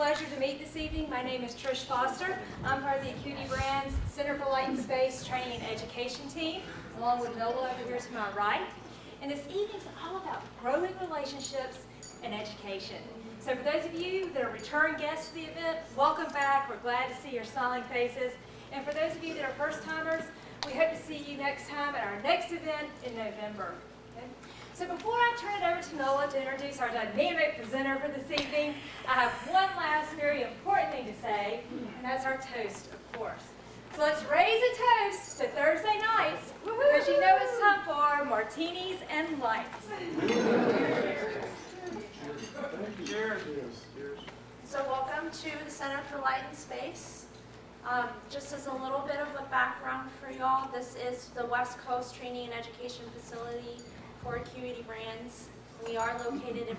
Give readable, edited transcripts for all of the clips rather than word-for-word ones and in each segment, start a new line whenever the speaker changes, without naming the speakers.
pleasure to meet this evening. My name is Trish Foster. I'm part of the Acuity Brands Center for Light and Space Training and Education team, along with Nola over here to my right. And this evening's all about growing relationships and education. So for those of you that are return guests to the event, welcome back. We're glad to see your smiling faces. And for those of you that are first timers, we hope to see you next time at our next event in November. Okay? So before I turn it over to Nola to introduce our dynamic presenter for this evening, I have one last very important thing to say, and that's our toast, of course. So let's raise a toast to Thursday nights, because you know it's time for Martinis and Lights.
Cheers.
So welcome to the Center for Light and Space. Just as a little bit of a background for y'all, this is the West Coast Training and Education Facility for Acuity Brands. We are located in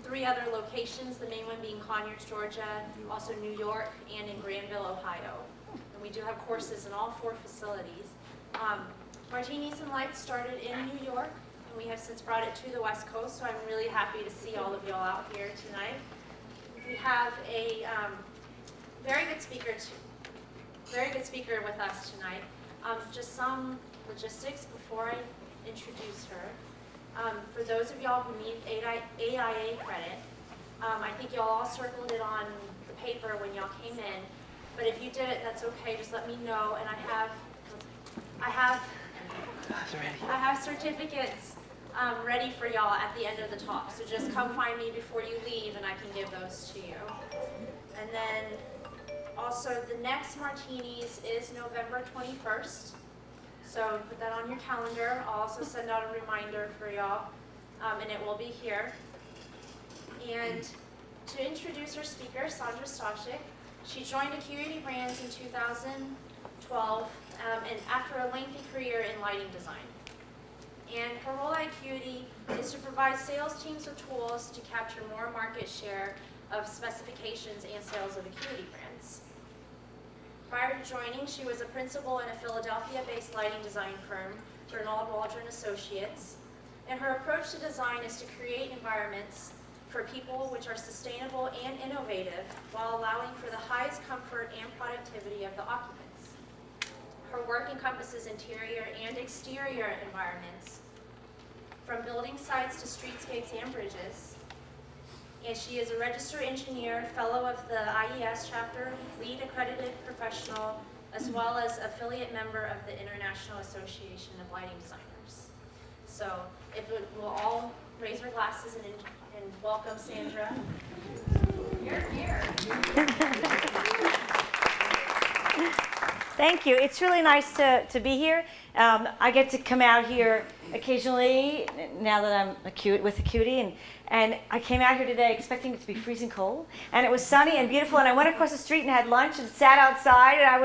three other locations, the main one being Conyers, Georgia, also New York, and in Granville, Ohio. And we do have courses in all four facilities. Martinis and Lights started in New York, and we have since brought it to the West Coast, so I'm really happy to see all of y'all out here tonight. We have a very good speaker with us tonight. Just some logistics before I introduce her. For those of y'all who need AIA credit, I think y'all all circled it on the paper when y'all came in. But if you did it, that's okay. Just let me know. And I have certificates ready for y'all at the end of the talk. So just come find me before you leave, and I can give those to you. And then also the next Martinis is November 21st. So put that on your calendar. I'll also send out a reminder for y'all, and it will be here. And to introduce our speaker, Sandra Stashik, she joined Acuity Brands in 2012, and after a lengthy career in lighting design. And her role at Acuity is to provide sales teams with tools to capture more market share of specifications and sales of Acuity Brands. Prior to joining, she was a principal in a Philadelphia-based lighting design firm, Gernald Waldron Associates, and her approach to design is to create environments for people which are sustainable and innovative while allowing for the highest comfort and productivity of the occupants. Her work encompasses interior and exterior environments, from building sites to streetscapes and bridges. And she is a registered engineer, fellow of the IES chapter, lead accredited professional, as well as affiliate member of the International Association of Lighting Designers. So if we'll all raise our glasses and welcome Sandra. Here.
Thank you. It's really nice to be here. I get to come out here occasionally now that I'm with Acuity, and I came out here today expecting it to be freezing cold, and it was sunny and beautiful, and I went across the street and had lunch and sat outside, and I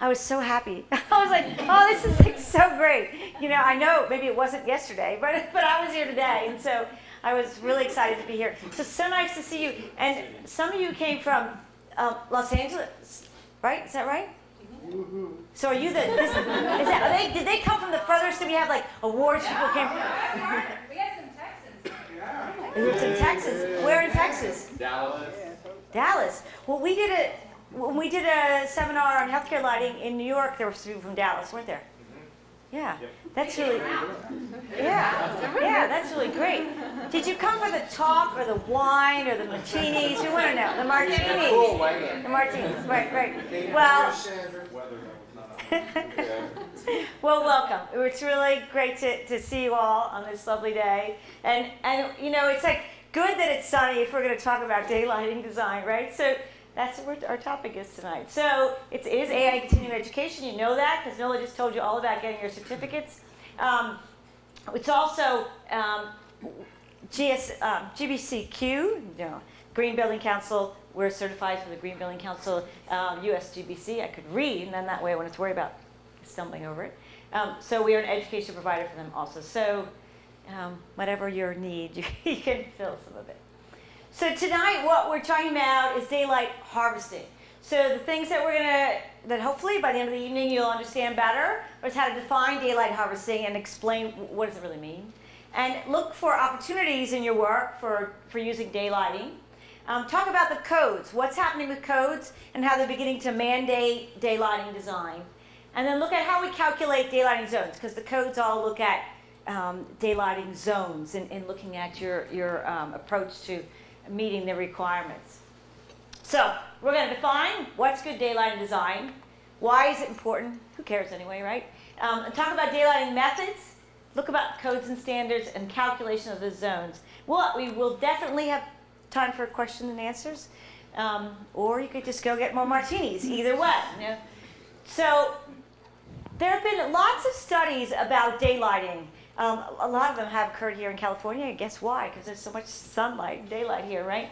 was so happy. I was like, oh, this is like so great. You know, I know maybe it wasn't yesterday, but I was here today, and so I was really excited to be here. So nice to see you. And some of you came from Los Angeles, right? Is that right? So are you did they come from the furthest? Did we have like awards people came from?
We had some Texans.
We lived in Texas. Where in Texas? Dallas. Well, when we did a seminar on healthcare lighting in New York, there were people from Dallas, weren't there? Yeah, that's really, that's really great. Did you come for the talk or the wine or the martinis? We want to know. The martinis. The martinis, right. Well, well, welcome. It's really great to see you all on this lovely day. And you know, it's like good that it's sunny if we're going to talk about daylighting design, right? So that's what our topic is tonight. So it is AI continuing education. You know that because Nola just told you all about getting your certificates. It's also GBCQ, Green Building Council. We're certified for the Green Building Council, USGBC. I could read, and then that way I wouldn't have to worry about stumbling over it. So we are an education provider for them also. So whatever your need, you can fill some of it. So tonight, what we're talking about is daylight harvesting. So the things that that hopefully by the end of the evening you'll understand better is how to define daylight harvesting and explain what does it really mean. And look for opportunities in your work for using daylighting. talk about the codes, what's happening with codes and how they're beginning to mandate daylighting design. And then look at how we calculate daylighting zones, because the codes all look at daylighting zones in looking at your approach to meeting the requirements. So we're going to define what's good daylighting design, why is it important, who cares anyway, right? And talk about daylighting methods, look about codes and standards and calculation of the zones. Well, we will definitely have time for questions and answers, or you could just go get more martinis, either way. You know? So there have been lots of studies about daylighting. A lot of them have occurred here in California, and guess why? Because there's so much sunlight and daylight here, right?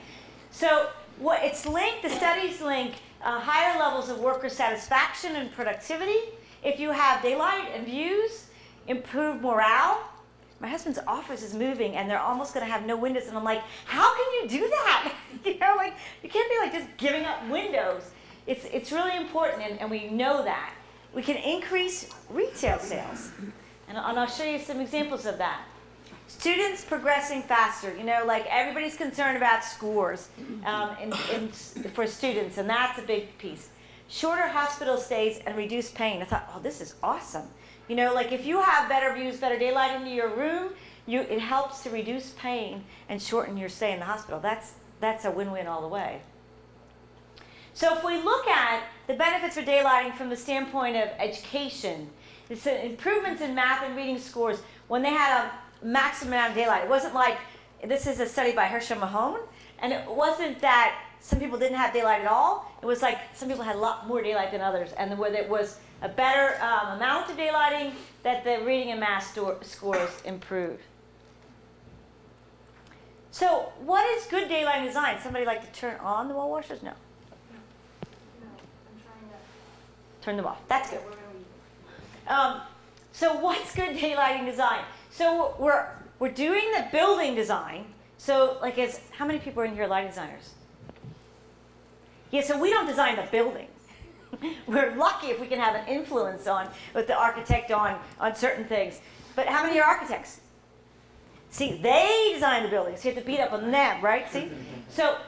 So it's linked, the studies link higher levels of worker satisfaction and productivity. If you have daylight and views, improved morale. My husband's office is moving and they're almost going to have no windows, and I'm like, how can you do that? You know, like, you can't be like just giving up windows. It's really important, and we know that. We can increase retail sales, and I'll show you some examples of that. Students progressing faster, you know, like everybody's concerned about scores for students, and that's a big piece. Shorter hospital stays and reduced pain. I thought, oh, this is awesome. You know, like if you have better views, better daylight into your room, it helps to reduce pain and shorten your stay in the hospital. That's a win-win all the way. So if we look at the benefits for daylighting from the standpoint of education, it's improvements in math and reading scores when they had a maximum amount of daylight. It wasn't like, this is a study by Herschel Mahone, and it wasn't that some people didn't have daylight at all. It was like some people had a lot more daylight than others, and whether it was a better amount of daylighting, that the reading and math scores improved. So what is good daylighting design? Somebody like to turn on the wall washers? No. Turn them off. That's good. So what's good daylighting design? So we're doing the building design. So like, how many people are in here lighting designers? Yeah, so we don't design the building. We're lucky if we can have an influence with the architect on certain things. But how many are architects? See, they design the buildings. So you have to beat up on them, right? See? So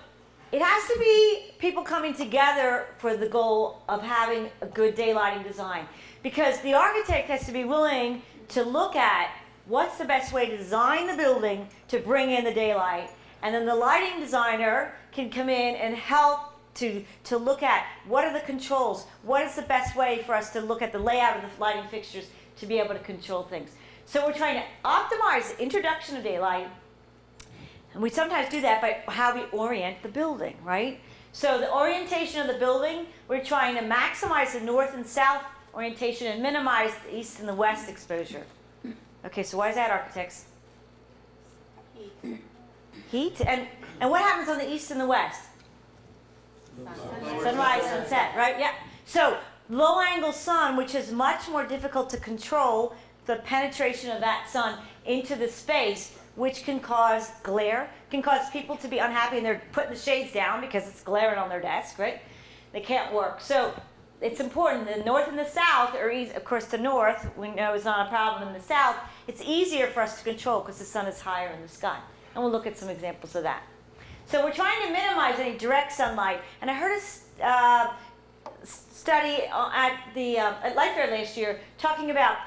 it has to be people coming together for the goal of having a good daylighting design. Because the architect has to be willing to look at what's the best way to design the building to bring in the daylight. And then the lighting designer can come in and help to look at what are the controls, what is the best way for us to look at the layout of the lighting fixtures to be able to control things. So we're trying to optimize the introduction of daylight, and we sometimes do that by how we orient the building, right? So the orientation of the building, we're trying to maximize the north and south orientation and minimize the east and the west exposure. Okay, so why is that, architects? Heat? And what happens on the east and the west? Sunrise, sunset, right? Yeah. So low angle sun, which is much more difficult to control the penetration of that sun into the space, which can cause glare, can cause people to be unhappy, and they're putting the shades down because it's glaring on their desk, right? They can't work. So it's important. The north and the south, or of course the north, we know is not a problem. In the south, it's easier for us to control because the sun is higher in the sky. And we'll look at some examples of that. So we're trying to minimize any direct sunlight. And I heard a study at Light Fair last year talking about,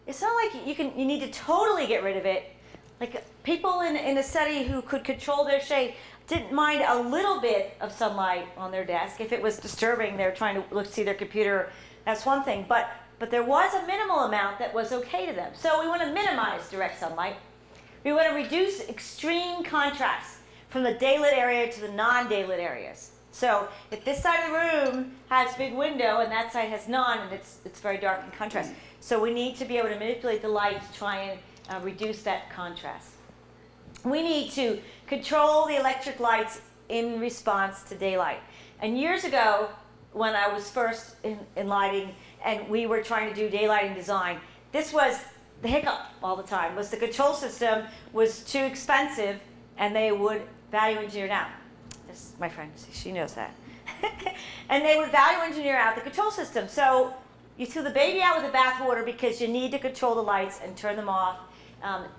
it's not like you need to totally get rid of it. Like people in a study who could control their shade didn't mind a little bit of sunlight on their desk. If it was disturbing, they're trying to see their computer, that's one thing. But there was a minimal amount that was okay to them. So we want to minimize direct sunlight. We want to reduce extreme contrast from the daylit area to the non-daylit areas. So if this side of the room has big window and that side has none, and it's very dark in contrast. So we need to be able to manipulate the light to try and reduce that contrast. We need to control the electric lights in response to daylight. And years ago, when I was first in lighting and we were trying to do daylighting design, this was the hiccup all the time, was the control system was too expensive and they would value engineer out. This is my friend, she knows that. And they would value engineer out the control system. So you threw the baby out with the bathwater because you need to control the lights and turn them off.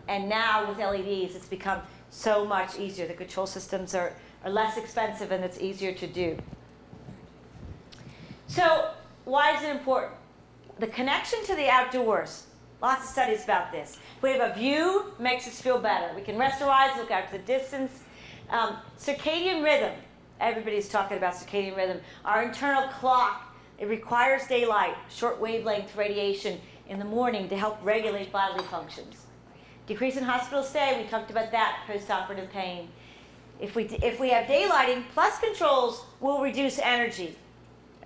And now with LEDs, it's become so much easier. The control systems are are less expensive and it's easier to do. So why is it important? The connection to the outdoors. Lots of studies about this. If we have a view, it makes us feel better. We can rest our eyes, look out to the distance. Circadian rhythm. Everybody's talking about circadian rhythm. Our internal clock, it requires daylight, short wavelength radiation in the morning to help regulate bodily functions. Decrease in hospital stay, we talked about that, postoperative pain. If we have daylighting plus controls, we'll reduce energy.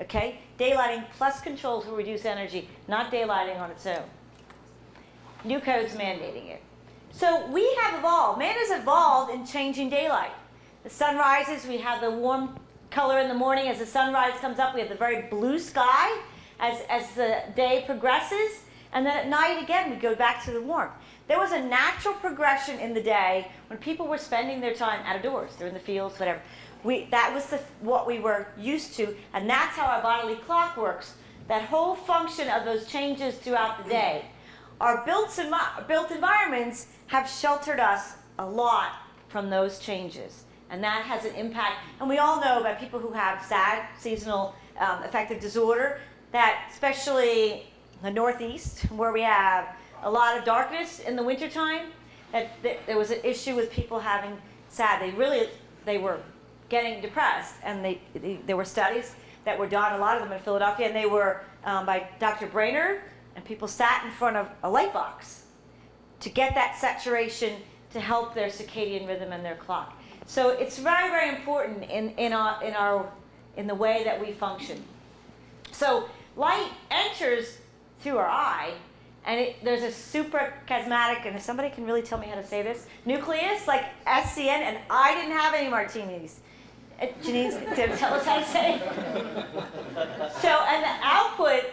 Okay? Daylighting plus controls will reduce energy, not daylighting on its own. New codes mandating it. So we have evolved. Man has evolved in changing daylight. The sun rises, we have the warm color in the morning. As the sunrise comes up, we have the very blue sky as the day progresses. And then at night, again, we go back to the warmth. There was a natural progression in the day when people were spending their time outdoors. They're in the fields, whatever. That was what we were used to, and that's how our bodily clock works. That whole function of those changes throughout the day. Our built environments have sheltered us a lot from those changes, and that has an impact. And we all know about people who have SAD, seasonal affective disorder, that especially the Northeast, where we have a lot of darkness in the wintertime, that there was an issue with people having SAD. They were getting depressed, and there were studies that were done, a lot of them in Philadelphia, and they were by Dr. Brainerd, and people sat in front of a light box to get that saturation to help their circadian rhythm and their clock. So it's very, very important in the way that we function. So light enters through our eye, and there's a suprachiasmatic, and if somebody can really tell me how to say this, nucleus, like SCN, and I didn't have any martinis. Janice, tell us how to say it. So, and the output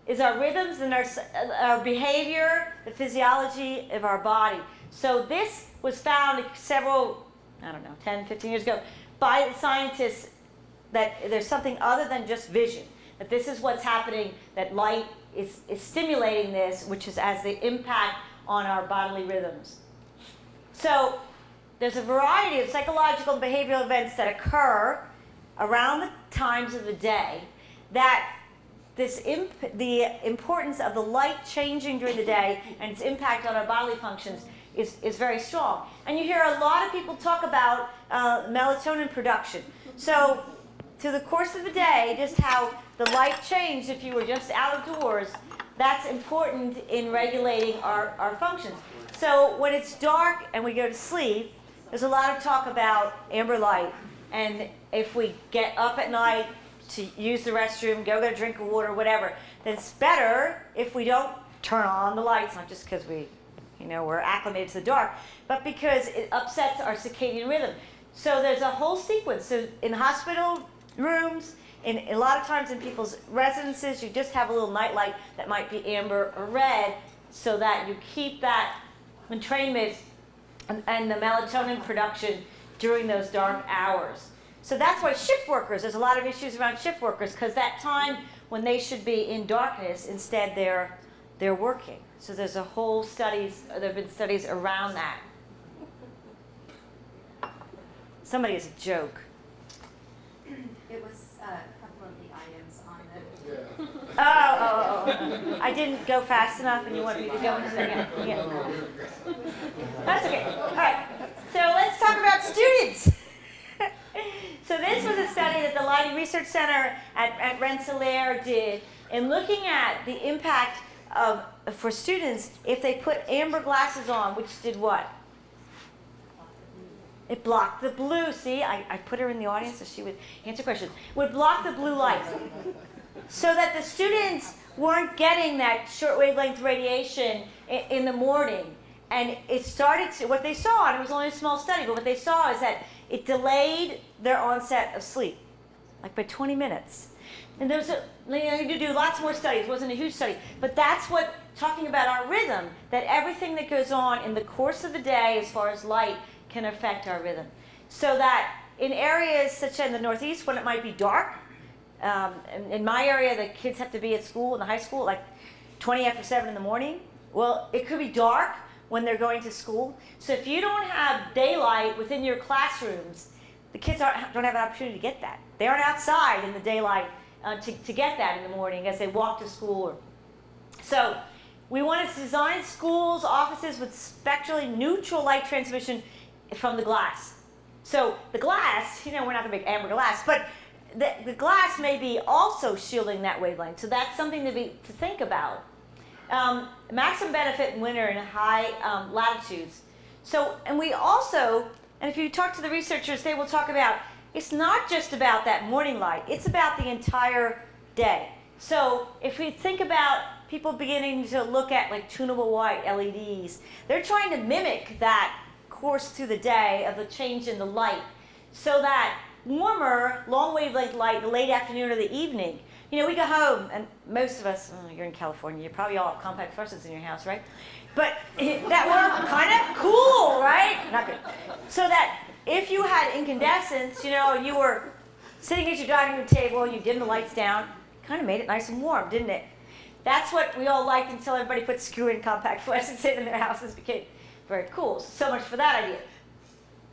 is our rhythms and our behavior, the physiology of our body. So this was found several, 10, 15 years ago, by the scientists, that there's something other than just vision, that this is what's happening, that light is stimulating this, which has the impact on our bodily rhythms. So there's a variety of psychological and behavioral events that occur around the times of the day that the importance of the light changing during the day and its impact on our bodily functions is very strong. And you hear a lot of people talk about melatonin production. So through the course of the day, just how the light changed if you were just outdoors, that's important in regulating our functions. So when it's dark and we go to sleep, there's a lot of talk about amber light. And if we get up at night to use the restroom, go get a drink of water, whatever, then it's better if we don't turn on the lights, not just because we're acclimated to the dark, but because it upsets our circadian rhythm. So there's a whole sequence. So in hospital rooms, in a lot of times in people's residences, you just have a little night light that might be amber or red, so that you keep that entrainment and the melatonin production during those dark hours. So that's why shift workers, there's a lot of issues around shift workers, because that time when they should be in darkness, instead they're working. So there's a whole there have been studies around that. Somebody has a joke.
It was a couple of the items on the...
Oh. I didn't go fast enough and you wanted me to go into that. Yeah. That's okay. All right. So let's talk about students. So this was a study that the Lighting Research Center at Rensselaer did in looking at the impact for students if they put amber glasses on, which did what? It blocked the blue. See, I put her in the audience so she would answer questions. Would block the blue light. So that the students weren't getting that short wavelength radiation in the morning. And it started to, what they saw, and it was only a small study, but what they saw is that it delayed their onset of sleep, like by 20 minutes. And there's you need to do lots more studies. It wasn't a huge study. But that's what, talking about our rhythm, that everything that goes on in the course of the day as far as light can affect our rhythm. So that in areas such as in the Northeast, when it might be dark, in my area, the kids have to be at school, in the high school, like 20 after 7 in the morning. Well, it could be dark when they're going to school. So if you don't have daylight within your classrooms, the kids don't have an opportunity to get that. They aren't outside in the daylight to get that in the morning as they walk to school. So we want to design schools, offices with spectrally neutral light transmission from the glass. So the glass, we're not going to make amber glass, but the glass may be also shielding that wavelength. So that's something to think about. Maximum benefit in winter in high latitudes. So, and we also, and if you talk to the researchers, they will talk about, it's not just about that morning light, it's about the entire day. So if we think about people beginning to look at like tunable white LEDs, they're trying to mimic that course through the day of the change in the light, so that warmer, long wavelength light in the late afternoon or the evening. We go home, and most of us, you're in California, you probably all have compact fluorescents in your house, right? But that were kind of cool, right? Not good. So that if you had incandescents, you were sitting at your dining room table, you dimmed the lights down, kind of made it nice and warm, didn't it? That's what we all liked until everybody put screw-in compact fluorescents in their houses. Became very cool. So much for that idea.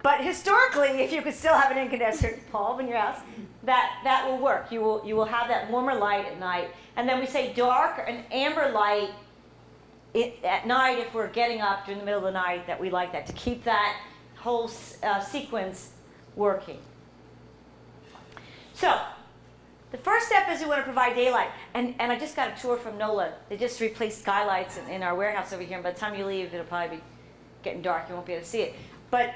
But historically, if you could still have an incandescent bulb in your house, that will work. You will have that warmer light at night. And then we say dark and amber light at night if we're getting up during the middle of the night, that we like that, to keep that whole sequence working. So the first step is we want to provide daylight. And I just got a tour from NOLA. They just replaced Skylights in our warehouse over here. And by the time you leave, it'll probably be getting dark. You won't be able to see it. But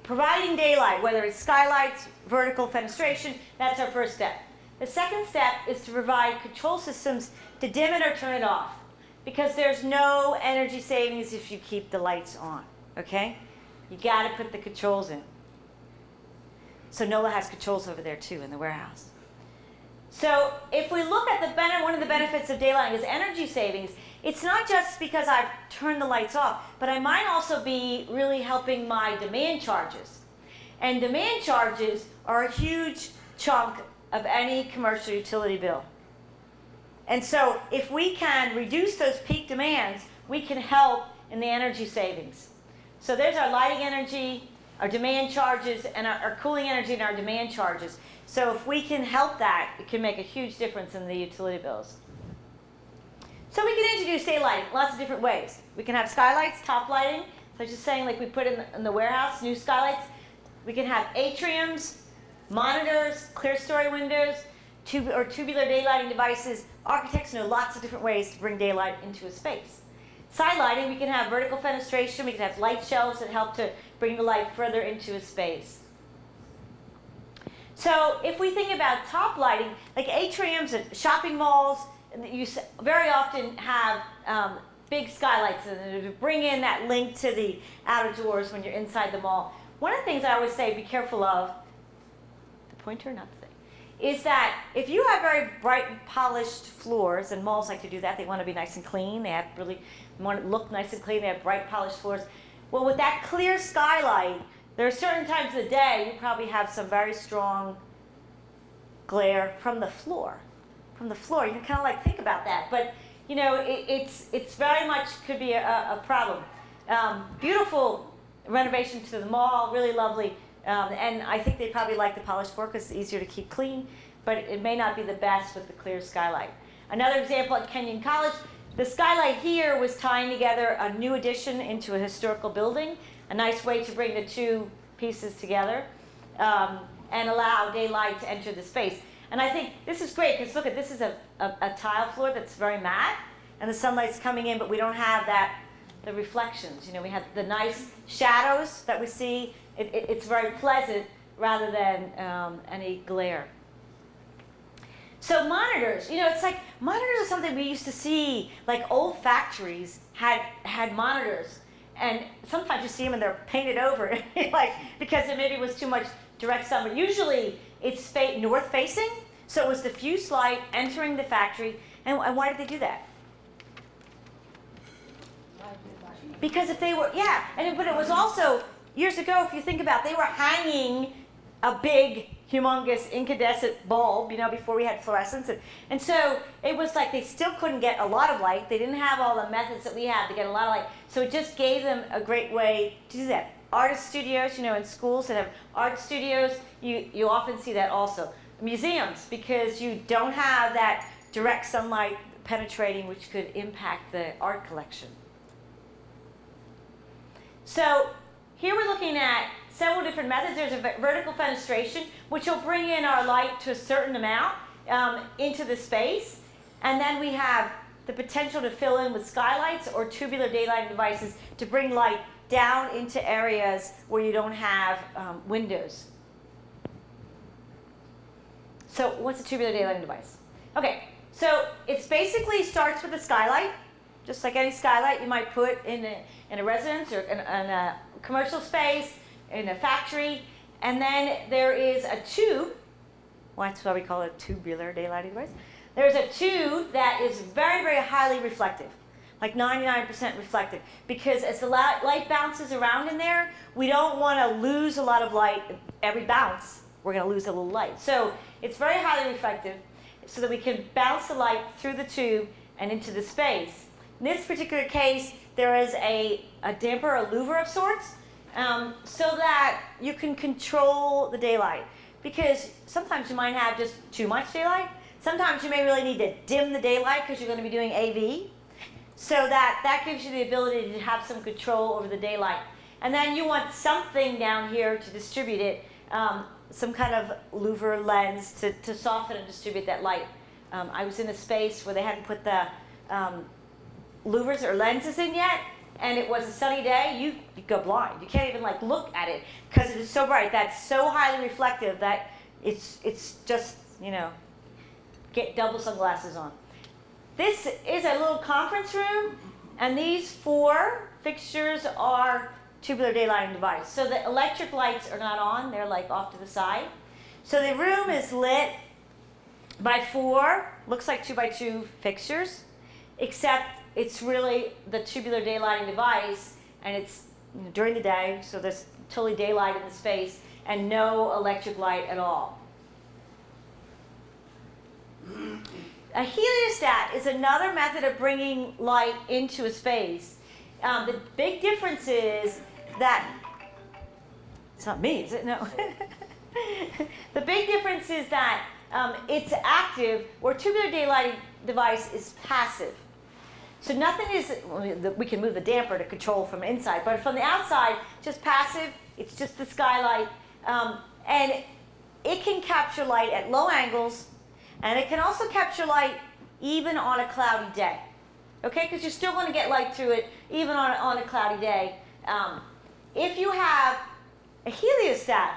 providing daylight, whether it's skylights, vertical fenestration, that's our first step. The second step is to provide control systems to dim it or turn it off, because there's no energy savings if you keep the lights on, okay? You got to put the controls in. So NOLA has controls over there too in the warehouse. So if we look at one of the benefits of daylighting is energy savings. It's not just because I've turned the lights off, but I might also be really helping my demand charges. And demand charges are a huge chunk of any commercial utility bill. And so if we can reduce those peak demands, we can help in the energy savings. So there's our lighting energy, our demand charges, and our cooling energy and our demand charges. So if we can help that, it can make a huge difference in the utility bills. So we can introduce daylighting lots of different ways. We can have skylights, top lighting. So I was just saying, like we put in the warehouse, new skylights. We can have atriums, monitors, clear story windows, tubular daylighting devices. Architects know lots of different ways to bring daylight into a space. Side lighting, we can have vertical fenestration. We can have light shelves that help to bring the light further into a space. So if we think about top lighting, like atriums at shopping malls, you very often have big skylights to bring in that link to the outer doors when you're inside the mall. One of the things I always say, be careful of, the pointer, not the thing, is that if you have very bright and polished floors, and malls like to do that, they want to be nice and clean, they want to look nice and clean, they have bright polished floors. Well, with that clear skylight, there are certain times of the day you probably have some very strong glare from the floor. From the floor, you can kind of like think about that, but it's very much could be a problem. Beautiful renovation to the mall, really lovely, and I think they probably like the polished floor because it's easier to keep clean, but it may not be the best with the clear skylight. Another example at Kenyon College, the skylight here was tying together a new addition into a historical building, a nice way to bring the two pieces together and allow daylight to enter the space. And I think this is great because look at this is a tile floor that's very matte, and the sunlight's coming in, but we don't have the reflections. We have the nice shadows that we see. It's very pleasant rather than any glare. So monitors, it's like monitors are something we used to see, like old factories had monitors, and sometimes you see them and they're painted over, like because there maybe was too much direct sun. But usually it's north facing, so it was diffuse light entering the factory. And why did they do that? Because if they were, but it was also years ago. If you think about, they were hanging a big, humongous incandescent bulb, before we had fluorescence. And so it was like they still couldn't get a lot of light. They didn't have all the methods that we have to get a lot of light. So it just gave them a great way to do that. Artist studios, in schools that have art studios, you often see that also. Museums, because you don't have that direct sunlight penetrating, which could impact the art collection. So here we're looking at several different methods. There's a vertical fenestration, which will bring in our light to a certain amount into the space. And then we have the potential to fill in with skylights or tubular daylighting devices to bring light down into areas where you don't have windows. So what's a tubular daylighting device? Okay, so it basically starts with a skylight, just like any skylight you might put in a residence or in a commercial space, in a factory. And then there is a tube, well, that's why we call it a tubular daylighting device. There's a tube that is very, very highly reflective, like 99% reflective, because as the light bounces around in there, we don't want to lose a lot of light. Every bounce, we're going to lose a little light. So it's very highly reflective so that we can bounce the light through the tube and into the space. In this particular case, there is a damper, a louver of sorts, so that you can control the daylight. Because sometimes you might have just too much daylight. Sometimes you may really need to dim the daylight because you're going to be doing AV. So that gives you the ability to have some control over the daylight. And then you want something down here to distribute it, some kind of louver lens to soften and distribute that light. I was in a space where they hadn't put the louvers or lenses in yet, and it was a sunny day. You go blind. You can't even look at it because it is so bright. That's so highly reflective that it's just, get double sunglasses on. This is a little conference room, and these 4 fixtures are tubular daylighting device. So the electric lights are not on, they're off to the side. So the room is lit by 4, looks like 2x2 fixtures, except it's really the tubular daylighting device, and it's during the day, so there's totally daylight in the space, and no electric light at all. A heliostat is another method of bringing light into a space. The big difference is that, it's not me, is it? No. The big difference is that it's active, where tubular daylighting device is passive. So nothing is, we can move the damper to control from inside, but from the outside, just passive, it's just the skylight. And it can capture light at low angles, and it can also capture light even on a cloudy day. Okay, because you're still going to get light through it even on a cloudy day. If you have a heliostat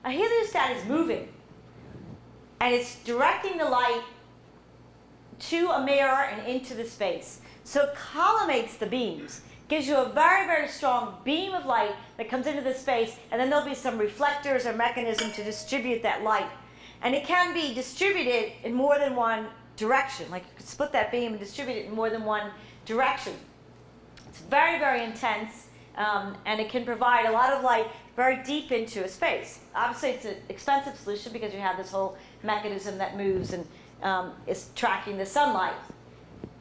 is moving, and it's directing the light to a mirror and into the space. So it collimates the beams, gives you a very, very strong beam of light that comes into the space, and then there'll be some reflectors or mechanism to distribute that light. And it can be distributed in more than one direction. You could split that beam and distribute it in more than one direction. It's very, very intense, and it can provide a lot of light very deep into a space. Obviously, it's an expensive solution because you have this whole mechanism that moves and is tracking the sunlight.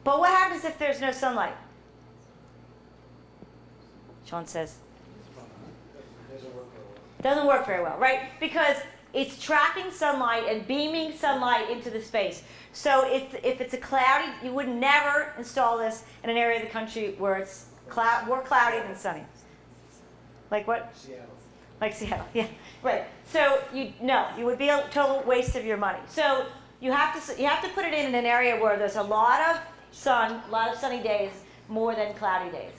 But what happens if there's no sunlight? Sean says. Doesn't work very well, right? Because it's tracking sunlight and beaming sunlight into the space. So if it's a cloudy, you would never install this in an area of the country where it's more cloudy than sunny. Like what? Seattle. Like Seattle, yeah, right. So you would be a total waste of your money. So you have to put it in an area where there's a lot of sun, a lot of sunny days, more than cloudy days.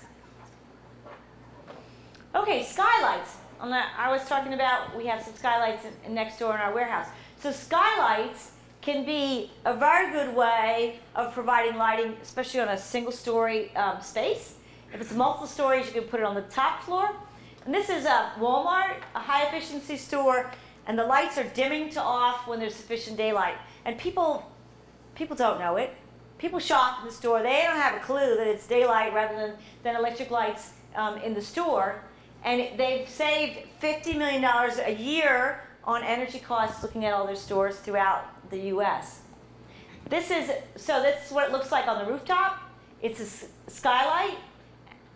Okay, skylights. I was talking about, we have some skylights next door in our warehouse. So skylights can be a very good way of providing lighting, especially on a single-story space. If it's multiple stories, you can put it on the top floor. And this is a Walmart, a high-efficiency store, and the lights are dimming to off when there's sufficient daylight. And people don't know it. People shop in the store. They don't have a clue that it's daylight rather than electric lights in the store. And they've saved $50 million a year on energy costs looking at all their stores throughout the US. This is what it looks like on the rooftop. It's a skylight.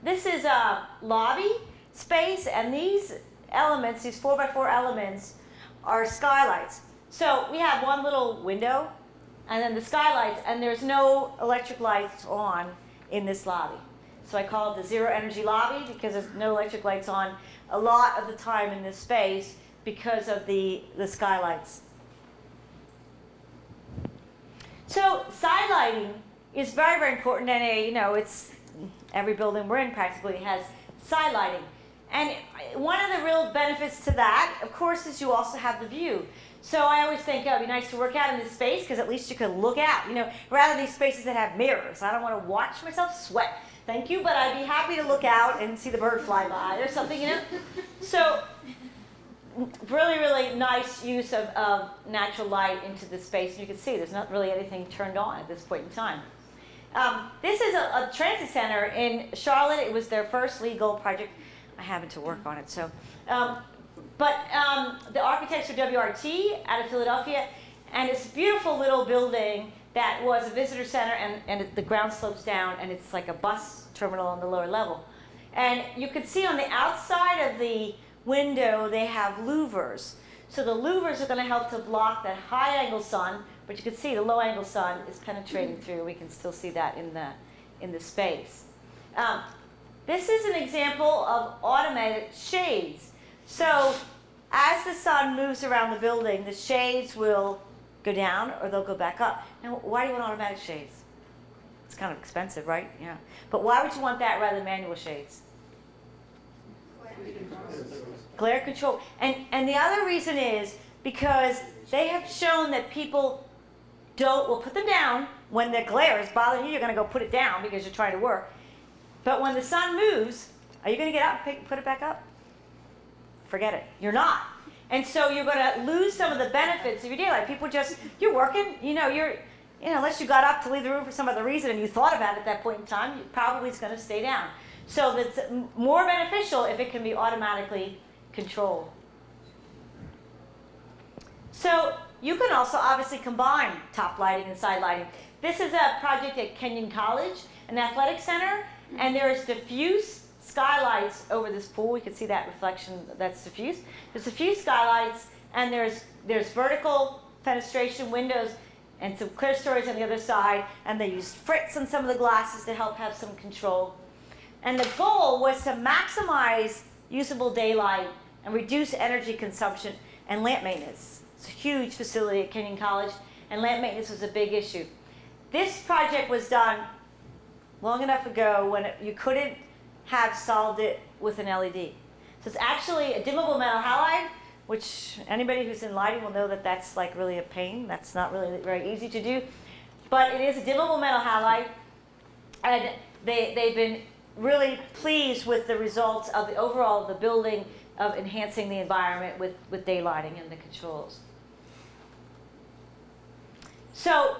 This is a lobby space, and these elements, these 4x4 elements, are skylights. So we have one little window, and then the skylights, and there's no electric lights on in this lobby. So I call it the zero energy lobby because there's no electric lights on a lot of the time in this space because of the skylights. So sidelighting is very, very important, and it's every building we're in practically has sidelighting. And one of the real benefits to that, of course, is you also have the view. So I always think, it'd be nice to work out in this space because at least you can look out, rather than these spaces that have mirrors. I don't want to watch myself sweat. Thank you, but I'd be happy to look out and see the bird fly by or something, So really, really nice use of natural light into the space. And you can see there's not really anything turned on at this point in time. This is a transit center in Charlotte. It was their first LEED Gold project. I happen to work on it, so. But the architects are WRT out of Philadelphia, and it's a beautiful little building that was a visitor center, and the ground slopes down, and it's like a bus terminal on the lower level. And you can see on the outside of the window, they have louvers. So the louvers are going to help to block that high-angle sun, but you can see the low-angle sun is penetrating through. We can still see that in the space. This is an example of automated shades. So as the sun moves around the building, the shades will go down or they'll go back up. Now, why do you want automatic shades? It's kind of expensive, right? Yeah. But why would you want that rather than manual shades? Glare control. And the other reason is because they have shown that people will put them down when the glare is bothering you. You're going to go put it down because you're trying to work. But when the sun moves, are you going to get up and put it back up? Forget it. You're not. And so you're going to lose some of the benefits of your daylight. People you're working, unless you got up to leave the room for some other reason and you thought about it at that point in time, you probably it's going to stay down. So that's more beneficial if it can be automatically controlled. So you can also obviously combine top lighting and side lighting. This is a project at Kenyon College, an athletic center, and there is diffuse skylights over this pool. We can see that reflection that's diffuse. There's diffuse skylights, and there's vertical fenestration windows and some clear stories on the other side, and they used frits on some of the glasses to help have some control. And the goal was to maximize usable daylight and reduce energy consumption and lamp maintenance. It's a huge facility at Kenyon College, and lamp maintenance was a big issue. This project was done long enough ago when you couldn't have solved it with an LED. So it's actually a dimmable metal halide, which anybody who's in lighting will know that that's like really a pain. That's not really very easy to do. But it is a dimmable metal halide, and they've been really pleased with the results of the overall the building of enhancing the environment with daylighting and the controls. So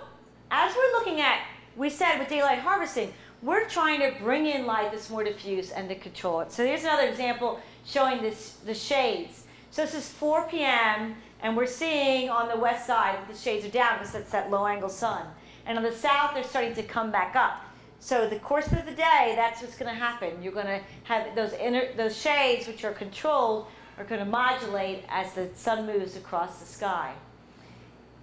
as we're looking at, we said with daylight harvesting, we're trying to bring in light that's more diffuse and to control it. So here's another example showing the shades. So this is 4 p.m. and we're seeing on the west side that the shades are down because it's that low angle sun. And on the south, they're starting to come back up. So the course of the day, that's what's going to happen. You're going to have those shades, which are controlled, are going to modulate as the sun moves across the sky.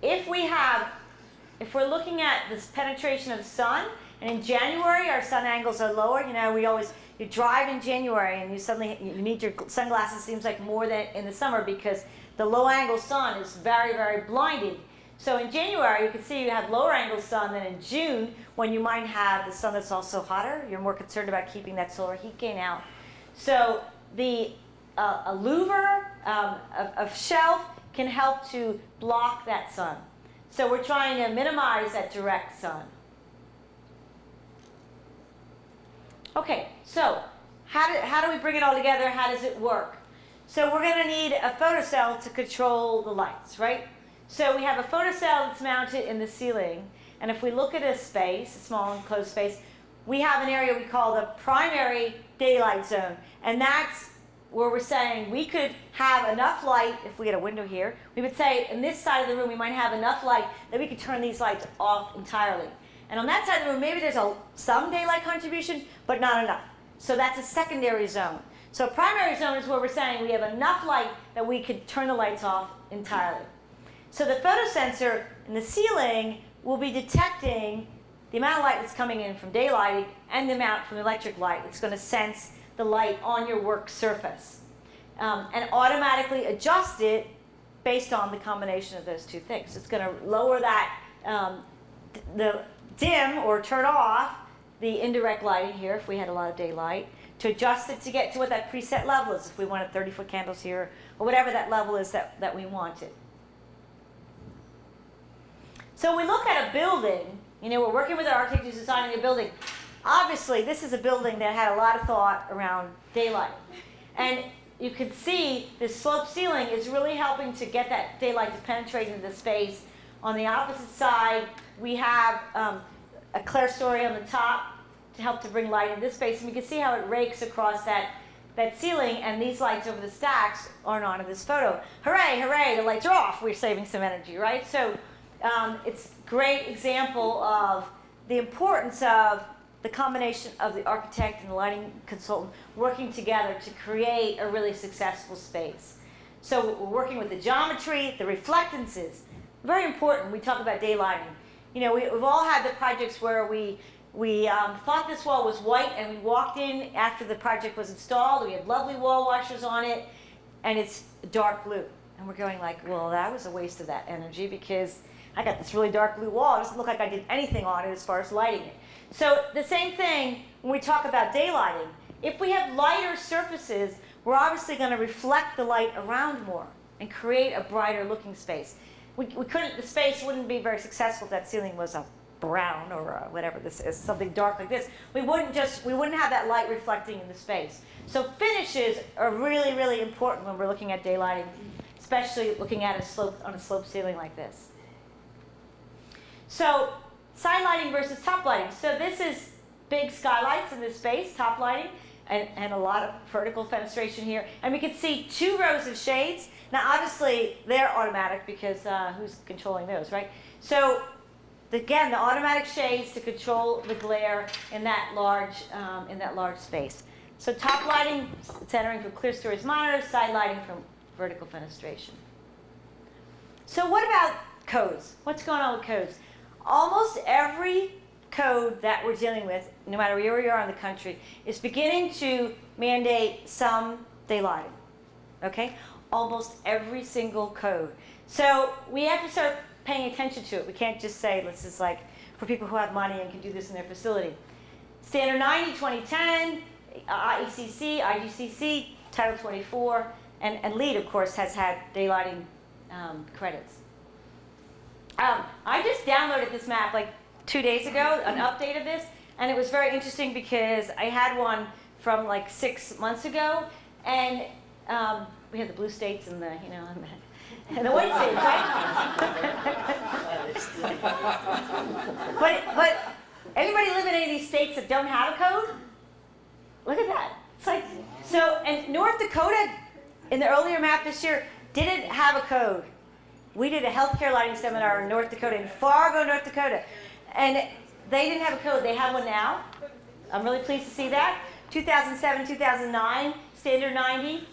If we're looking at this penetration of the sun, and in January our sun angles are lower. You drive in January and you need your sunglasses. Seems like more than in the summer because the low angle sun is very, very blinding. So in January, you can see you have lower angle sun than in June when you might have the sun that's also hotter. You're more concerned about keeping that solar heat gain out. So a louver, a shelf can help to block that sun. So we're trying to minimize that direct sun. Okay, so how do we bring it all together? How does it work? So we're going to need a photocell to control the lights, right? So we have a photocell that's mounted in the ceiling, and if we look at a space, a small enclosed space, we have an area we call the primary daylight zone, and that's where we're saying we could have enough light, if we had a window here, we would say in this side of the room we might have enough light that we could turn these lights off entirely. And on that side of the room, maybe there's some daylight contribution, but not enough. So that's a secondary zone. So a primary zone is where we're saying we have enough light that we could turn the lights off entirely. So the photosensor in the ceiling will be detecting the amount of light that's coming in from daylighting and the amount from electric light. It's going to sense the light on your work surface and automatically adjust it based on the combination of those two things. It's going to lower that, the dim or turn off the indirect lighting here if we had a lot of daylight, to adjust it to get to what that preset level is if we wanted 30-foot candles here or whatever that level is that we wanted. So when we look at a building, we're working with an architect who's designing a building. Obviously, this is a building that had a lot of thought around daylight. And you can see this sloped ceiling is really helping to get that daylight to penetrate into the space. On the opposite side, we have a clerestory on the top to help to bring light into this space. And we can see how it rakes across that ceiling, and these lights over the stacks aren't on in this photo. Hooray, hooray, the lights are off. We're saving some energy, right? So it's a great example of the importance of the combination of the architect and the lighting consultant working together to create a really successful space. So we're working with the geometry, the reflectances. Very important. We talk about daylighting. We've all had the projects where we thought this wall was white, and we walked in after the project was installed. We had lovely wall washers on it, and it's dark blue. And we're going like, well, that was a waste of that energy because I got this really dark blue wall. It doesn't look like I did anything on it as far as lighting it. So the same thing when we talk about daylighting. If we have lighter surfaces, we're obviously going to reflect the light around more and create a brighter looking space. The space wouldn't be very successful if that ceiling was a brown or whatever this is, something dark like this. We wouldn't have that light reflecting in the space. So finishes are really, really important when we're looking at daylighting, especially looking at on a sloped ceiling like this. So side lighting versus top lighting. So this is big skylights in this space, top lighting, and a lot of vertical fenestration here. And we can see 2 rows of shades. Now obviously they're automatic because who's controlling those, right? So again, the automatic shades to control the glare in that large space. So top lighting, centering from clear stories monitors, side lighting from vertical fenestration. So what about codes? What's going on with codes? Almost every code that we're dealing with, no matter where you are in the country, is beginning to mandate some daylighting. Okay? Almost every single code. So we have to start paying attention to it. We can't just say, this is like for people who have money and can do this in their facility. Standard 90, 2010, IECC, IGCC, Title 24, and LEED, of course, has had daylighting credits. I just downloaded this map like 2 days ago, an update of this, and it was very interesting because I had one from like 6 months ago, and we had the blue states and the, and the white states, right? but anybody live in any of these states that don't have a code? Look at that. It's like, so, and North Dakota, in the earlier map this year, didn't have a code. We did a healthcare lighting seminar in North Dakota, in Fargo, North Dakota, and they didn't have a code. They have one now. I'm really pleased to see that. 2007, 2009, standard 90.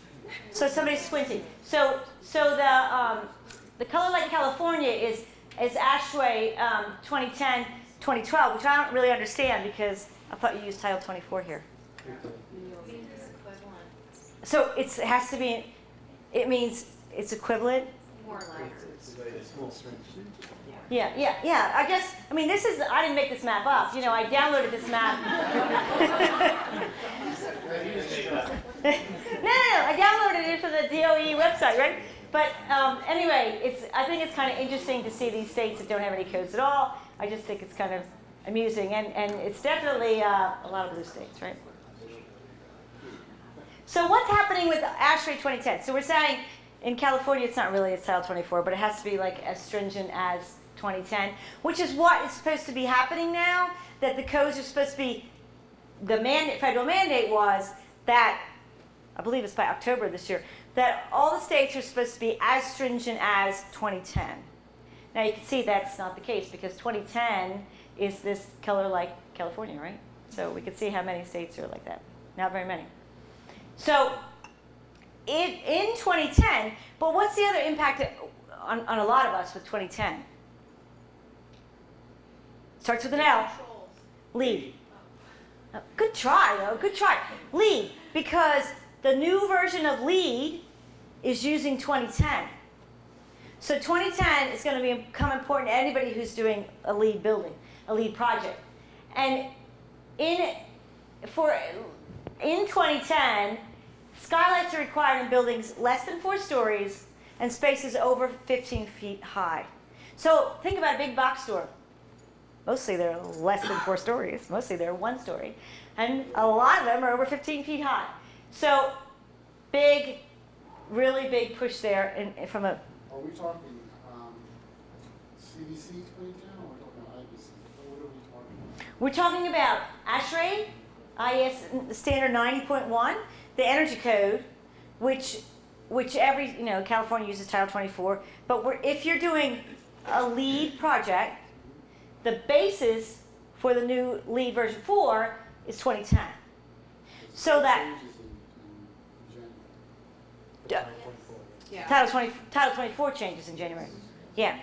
So somebody's squinting. So the Color Light California is ASHRAE 2010, 2012, which I don't really understand because I thought you used Title 24 here. So it has to be. It means it's equivalent.
More lighter.
Yeah. I mean, this is, I didn't make this map up. I downloaded this map. No, I downloaded it from the DOE website, right? But anyway, I think it's kind of interesting to see these states that don't have any codes at all. I just think it's kind of amusing, and it's definitely a lot of blue states, right? So what's happening with ASHRAE 2010? So we're saying in California, it's not really a Title 24, but it has to be like as stringent as 2010, which is what is supposed to be happening now, that the codes are supposed to be, the federal mandate was that I believe it's by October this year, that all the states are supposed to be as stringent as 2010. Now you can see that's not the case because 2010 is this color like California, right? So we can see how many states are like that. Not very many. So in 2010, but what's the other impact on a lot of us with 2010? Starts with an L. Lead. Good try, though. Good try. Lead, because the new version of LEED is using 2010. So 2010 is going to become important to anybody who's doing a LEED building, a LEED project. And in 2010, skylights are required in buildings less than 4 stories and spaces over 15 feet high. So think about a big box store. Mostly they're less than 4 stories. Mostly they're 1 story. And a lot of them are over 15 feet high. So big, really big push there from a...
Are we talking CDC 2010 or are we talking IBC? What are we talking about?
We're talking about ASHRAE, IS standard 90.1, the energy code, which every, California uses Title 24. But if you're doing a LEED project, the basis for the new LEED version 4 is 2010. So that Title 24 changes in January. Yeah.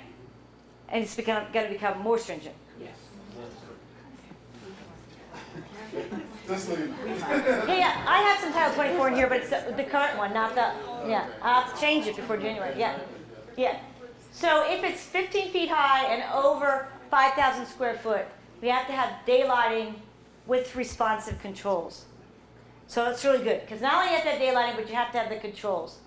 And it's going to become more stringent. Yeah, I have some Title 24 in here, but it's the current one, not the, I'll have to change it before January, yeah. So if it's 15 feet high and over 5,000 square foot, we have to have daylighting with responsive controls. So it's really good, because not only you have to have daylighting, but you have to have the controls.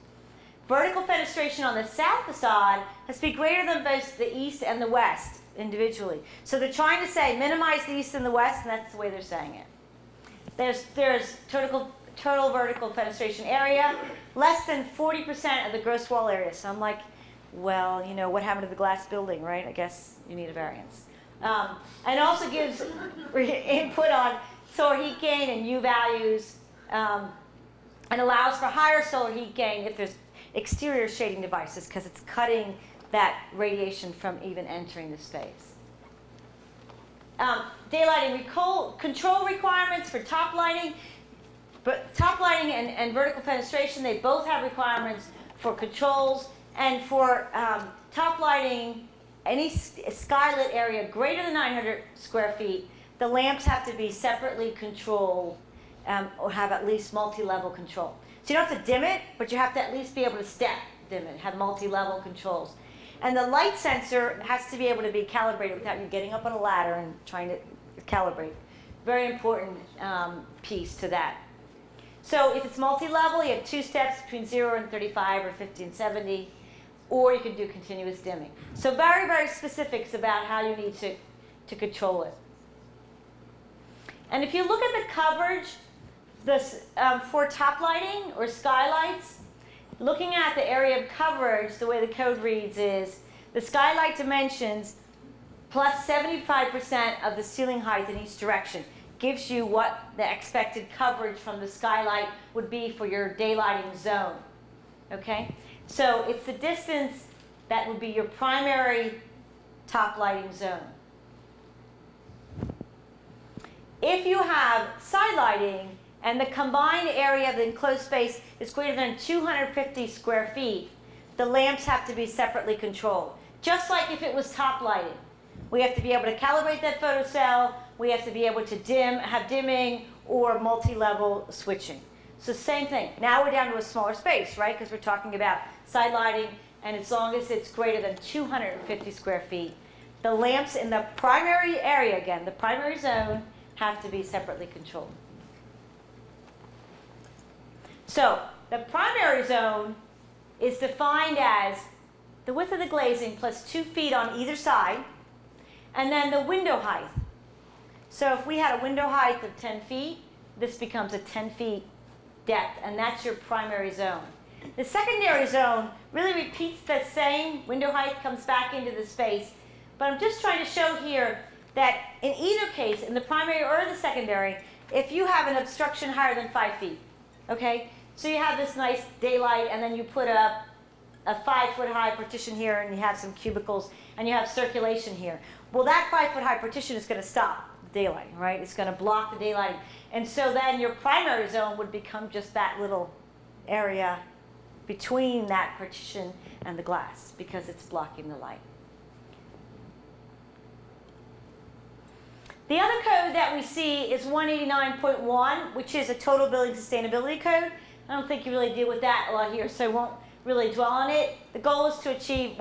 Vertical fenestration on the south facade has to be greater than both the east and the west individually. So they're trying to say minimize the east and the west, and that's the way they're saying it. There's total vertical fenestration area, less than 40% of the gross wall area. So I'm like, well, what happened to the glass building, right? I guess you need a variance. And also gives input on solar heat gain and U values, and allows for higher solar heat gain if there's exterior shading devices, because it's cutting that radiation from even entering the space. Daylighting control requirements for top lighting, but top lighting and vertical fenestration, they both have requirements for controls. And for top lighting, any skylit area greater than 900 square feet, the lamps have to be separately controlled or have at least multi-level control. So you don't have to dim it, but you have to at least be able to step dim it, have multi-level controls. And the light sensor has to be able to be calibrated without you getting up on a ladder and trying to calibrate. Very important piece to that. So if it's multi-level, you have 2 steps between 0 and 35 or 50 and 70. Or you can do continuous dimming. So very, very specifics about how you need to control it. And if you look at the coverage for top lighting or skylights, looking at the area of coverage, the way the code reads is the skylight dimensions plus 75% of the ceiling height in each direction gives you what the expected coverage from the skylight would be for your daylighting zone. Okay? So it's the distance that would be your primary top lighting zone. If you have side lighting and the combined area of the enclosed space is greater than 250 square feet, the lamps have to be separately controlled. Just like if it was top lighting. We have to be able to calibrate that photocell, we have to be able to have dimming or multi-level switching. So same thing. Now we're down to a smaller space, right? Because we're talking about side lighting, and as long as it's greater than 250 square feet, the lamps in the primary area, again, the primary zone, have to be separately controlled. So the primary zone is defined as the width of the glazing plus 2 feet on either side, and then the window height. So if we had a window height of 10 feet, this becomes a 10 feet depth, and that's your primary zone. The secondary zone really repeats the same. Window height comes back into the space, but I'm just trying to show here that in either case, in the primary or the secondary, if you have an obstruction higher than 5 feet, okay? So you have this nice daylight, and then you put a 5-foot high partition here, and you have some cubicles, and you have circulation here. Well, that 5-foot high partition is going to stop the daylight, right? It's going to block the daylight. And so then your primary zone would become just that little area between that partition and the glass because it's blocking the light. The other code that we see is 189.1, which is a total building sustainability code. I don't think you really deal with that a lot here, so I won't really dwell on it. The goal was to achieve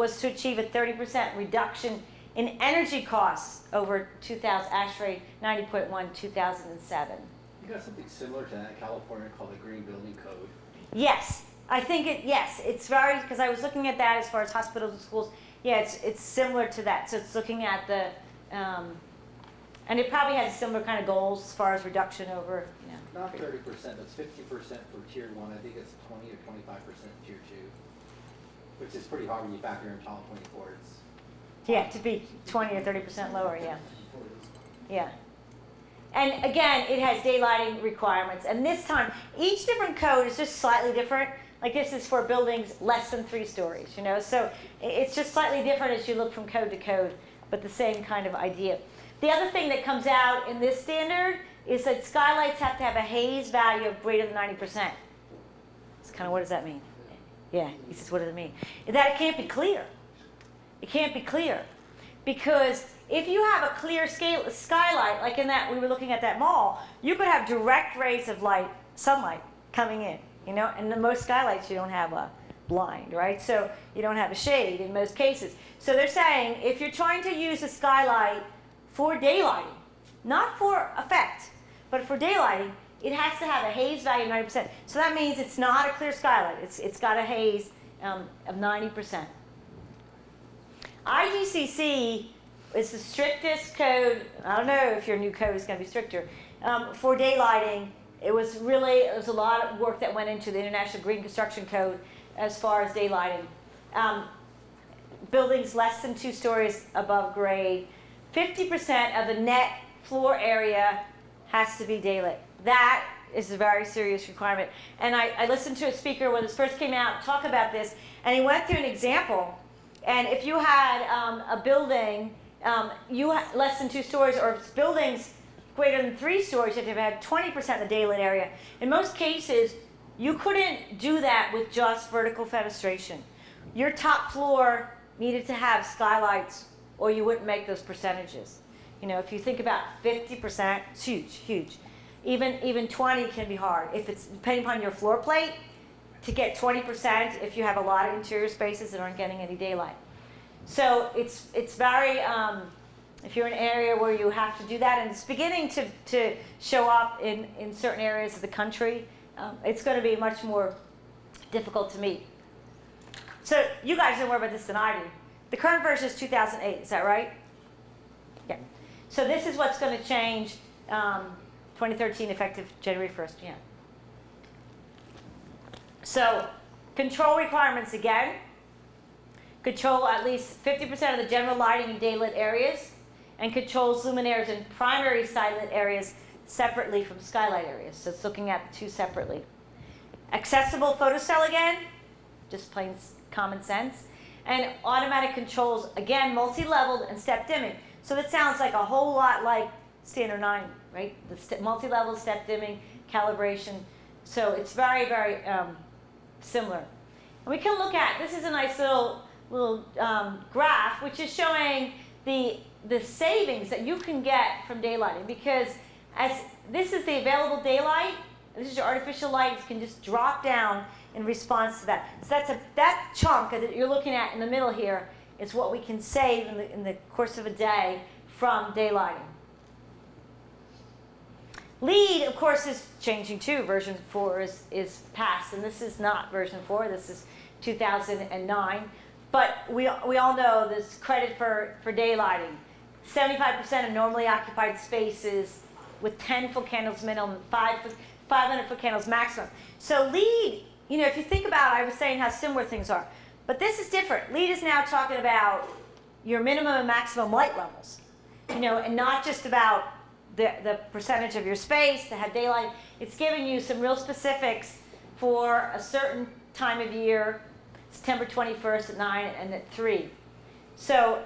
a 30% reduction in energy costs over 2000, ASHRAE 90.1, 2007.
You got something similar to that in California called the Green Building Code.
Yes, I think it's very, because I was looking at that as far as hospitals and schools. Yeah, it's similar to that. So it's looking at the, and it probably has similar kind of goals as far as reduction over, you know.
Not 30%, it's 50% for Tier 1. I think it's 20 or 25% Tier 2, which is pretty hard when you factor in California boards.
Yeah, to be 20 or 30% lower, yeah. Yeah. And again, it has daylighting requirements. And this time, each different code is just slightly different. Like this is for buildings less than 3 stories, you know. So it's just slightly different as you look from code to code, but the same kind of idea. The other thing that comes out in this standard is that skylights have to have a haze value of greater than 90%. It's kind of, what does that mean? Yeah, he says, what does it mean? That it can't be clear. It can't be clear. Because if you have a clear skylight, like in that, we were looking at that mall, you could have direct rays of light, sunlight coming in, you know, and in most skylights you don't have a blind, right? So you don't have a shade in most cases. So they're saying if you're trying to use a skylight for daylighting, not for effect, but for daylighting, it has to have a haze value of 90%. So that means it's not a clear skylight. It's got a haze of 90%. IGCC is the strictest code. I don't know if your new code is going to be stricter. For daylighting, it was a lot of work that went into the International Green Construction Code as far as daylighting. Buildings less than 2 stories above grade, 50% of the net floor area has to be daylit. That is a very serious requirement. And I listened to a speaker when this first came out talk about this, and he went through an example. And if you had a building less than 2 stories, or buildings greater than 3 stories, you have to have 20% of the daylit area. In most cases, you couldn't do that with just vertical fenestration. Your top floor needed to have skylights, or you wouldn't make those percentages. You know, if you think about 50%, it's huge, huge. Even 20 can be hard. If it's depending upon your floor plate, to get 20% if you have a lot of interior spaces that aren't getting any daylight. So it's very, if you're in an area where you have to do that, and it's beginning to show up in certain areas of the country, it's going to be much more difficult to meet. So you guys know more about this than I do. The current version is 2008, is that right? Yeah. So this is what's going to change 2013, effective January 1st, yeah. So control requirements again. Control at least 50% of the general lighting in daylit areas, and controls luminaires in primary side-lit areas separately from skylight areas. So it's looking at the 2 separately. Accessible photocell again, just plain common sense. And automatic controls, again, multi-leveled and step dimming. So that sounds like a whole lot like standard 9, right? The multi-level step dimming, calibration. So it's very, very similar. And we can look at, this is a nice little graph, which is showing the savings that you can get from daylighting, because as this is the available daylight, and this is your artificial light, it can just drop down in response to that. So that chunk that you're looking at in the middle here is what we can save in the course of a day from daylighting. LEED, of course, is changing too. Version 4 is passed, and this is not version 4. This is 2009. But we all know this credit for daylighting. 75% of normally occupied spaces with 10 foot candles minimum, 500 foot candles maximum. So LEED, you know, if you think about it, I was saying how similar things are. But this is different. LEED is now talking about your minimum and maximum light levels, you know, and not just about the percentage of your space that have daylight. It's giving you some real specifics for a certain time of year, September 21st at 9 and at 3. So